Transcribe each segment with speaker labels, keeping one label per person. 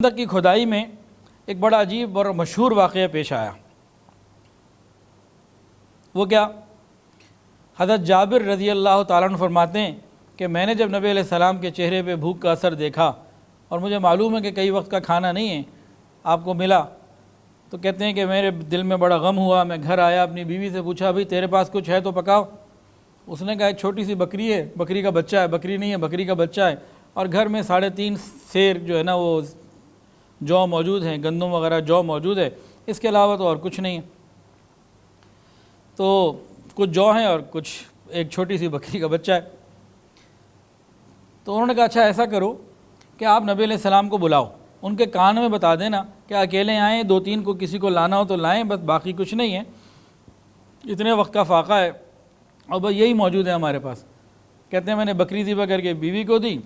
Speaker 1: خندق کی کھدائی میں ایک بڑا عجیب اور مشہور واقعہ پیش آیا۔ وہ کیا؟ حضرت جابر رضی اللہ تعالیٰ عنہ فرماتے ہیں کہ میں نے جب نبی علیہ السلام کے چہرے پہ بھوک کا اثر دیکھا اور مجھے معلوم ہے کہ کئی وقت کا کھانا نہیں ہے آپ کو ملا، تو کہتے ہیں کہ میرے دل میں بڑا غم ہوا۔ میں گھر آیا، اپنی بیوی سے پوچھا بھئی تیرے پاس کچھ ہے تو پکاؤ۔ اس نے کہا ایک چھوٹی سی بکری ہے، بکری کا بچہ ہے، بکری نہیں ہے بکری کا بچہ ہے، اور گھر میں 3.5 سیر جو ہے نا وہ جو موجود ہیں، گندم وغیرہ جو موجود ہے، اس کے علاوہ تو اور کچھ نہیں ہے۔ تو کچھ جو ہیں اور کچھ ایک چھوٹی سی بکری کا بچہ ہے۔ تو انہوں نے کہا اچھا ایسا کرو کہ آپ نبی علیہ السلام کو بلاؤ، ان کے کان میں بتا دینا کہ اکیلے آئیں، 2-3 کو کسی کو لانا ہو تو لائیں، بس باقی کچھ نہیں ہے، اتنے وقت کا فاقہ ہے اور بس یہی موجود ہے ہمارے پاس۔ کہتے ہیں میں نے بکری ذبح کر کے بیوی کو دی،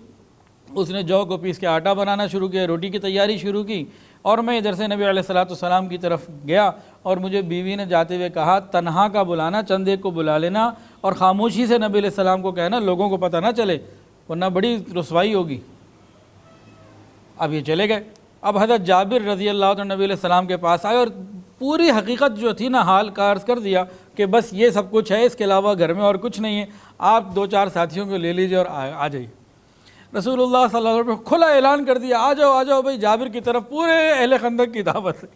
Speaker 1: اس نے جو کو پیس کے آٹا بنانا شروع کیا، روٹی کی تیاری شروع کی، اور میں ادھر سے نبی علیہ السلام کی طرف گیا اور مجھے بیوی نے جاتے ہوئے کہا تنہا کا بلانا، چند ایک کو بلا لینا اور خاموشی سے نبی علیہ السلام کو کہنا، لوگوں کو پتہ نہ چلے ورنہ بڑی رسوائی ہوگی۔ اب یہ چلے گئے۔ اب حضرت جابر رضی اللہ عنہ نبی علیہ السلام کے پاس آئے اور پوری حقیقت جو تھی نا حال کا عرض کر دیا کہ بس یہ سب کچھ ہے، اس کے علاوہ گھر میں اور کچھ نہیں ہے، آپ 2-4 ساتھیوں کو لے لیجئے اور آ جائیے۔ رسول اللہ صلی اللہ علیہ وسلم کھلا اعلان کر دیا آ جاؤ بھئی جابر کی طرف، پورے اہل خندق کی دعوت ہے۔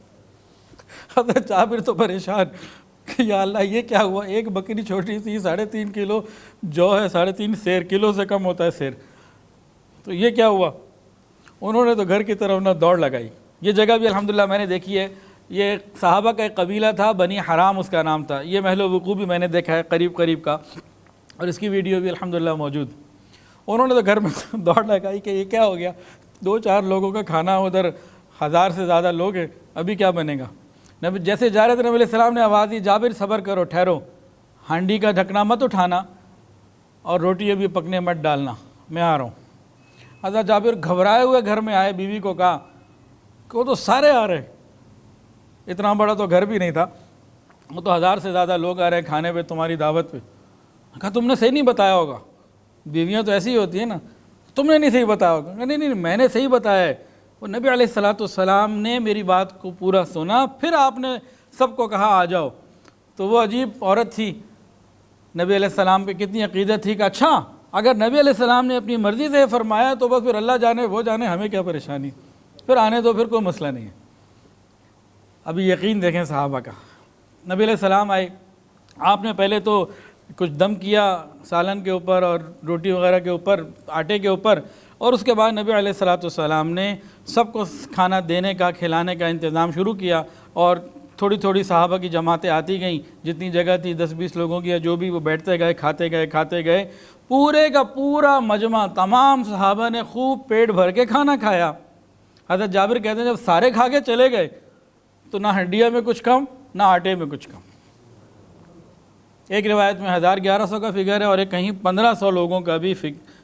Speaker 1: حضرت جابر تو پریشان کہ یا اللہ یہ کیا ہوا، ایک بکری چھوٹی سی 3.5 کلو جو ہے 3.5 سیر، کلو سے کم ہوتا ہے سیر، تو یہ کیا ہوا؟ انہوں نے تو گھر کی طرف نہ دوڑ لگائی۔ یہ جگہ بھی الحمدللہ میں نے دیکھی ہے، یہ صحابہ کا ایک قبیلہ تھا، بنی حرام اس کا نام تھا، یہ محل وقوع بھی میں نے دیکھا ہے قریب کا، اور اس کی ویڈیو بھی الحمدللہ موجود۔ انہوں نے تو گھر میں دوڑ لگائی کہ یہ کیا ہو گیا، 2-4 لوگوں کا کھانا، ادھر 1000 سے زیادہ لوگ ہیں، ابھی کیا بنے گا؟ نبی جیسے جا رہے تھے نبی علیہ السلام نے آواز دی جابر صبر کرو، ٹھہرو، ہانڈی کا ڈھکنا مت اٹھانا اور روٹی ابھی پکنے مت ڈالنا، میں آ رہا ہوں۔ حضرت جابر گھبرائے ہوئے گھر میں آئے، بیوی کو کہا کہ وہ تو سارے آ رہے، اتنا بڑا تو گھر بھی نہیں تھا، وہ تو 1000 سے زیادہ لوگ آ رہے ہیں کھانے پہ، تمہاری دعوت پہ۔ کہا تم نے صحیح نہیں بتایا ہوگا، بیویاں تو ایسی ہی ہوتی ہیں نا، تم نے نہیں صحیح بتایا ہوگا۔ نہیں میں نے صحیح بتایا ہے۔ وہ نبی علیہ السلام نے میری بات کو پورا سنا، پھر آپ نے سب کو کہا آ جاؤ۔ تو وہ عجیب عورت تھی، نبی علیہ السلام پہ کتنی عقیدت تھی کہ اچھا اگر نبی علیہ السلام نے اپنی مرضی سے فرمایا تو بس پھر اللہ جانے وہ جانے، ہمیں کیا پریشانی، پھر آنے دو، پھر کوئی مسئلہ نہیں ہے۔ ابھی یقین دیکھیں صحابہ کا، نبی علیہ السلام آئے، آپ نے پہلے تو کچھ دم کیا سالن کے اوپر اور روٹی وغیرہ کے اوپر، آٹے کے اوپر، اور اس کے بعد نبی علیہ السلام نے سب کو کھانا دینے کا، کھلانے کا انتظام شروع کیا، اور تھوڑی صحابہ کی جماعتیں آتی گئیں، جتنی جگہ تھی 10-20 لوگوں کی، جو بھی وہ بیٹھتے گئے کھاتے گئے، پورے کا پورا مجمع تمام صحابہ نے خوب پیٹ بھر کے کھانا کھایا۔ حضرت جابر کہتے ہیں جب سارے کھا کے چلے گئے تو نہ ہڈیاں میں کچھ کم نہ آٹے میں کچھ کم۔ ایک روایت میں 1100 کا فگر ہے اور ایک کہیں 1500 لوگوں کا بھی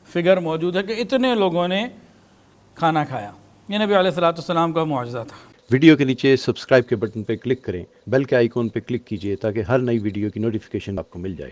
Speaker 1: فگر موجود ہے کہ اتنے لوگوں نے کھانا کھایا۔ یہ نبی علیہ السلام کا معجزہ تھا۔
Speaker 2: ویڈیو کے نیچے سبسکرائب کے بٹن پہ کلک کریں، بیل کے آئیکن پہ کلک کیجئے تاکہ ہر نئی ویڈیو کی نوٹیفیکیشن آپ کو مل جائے۔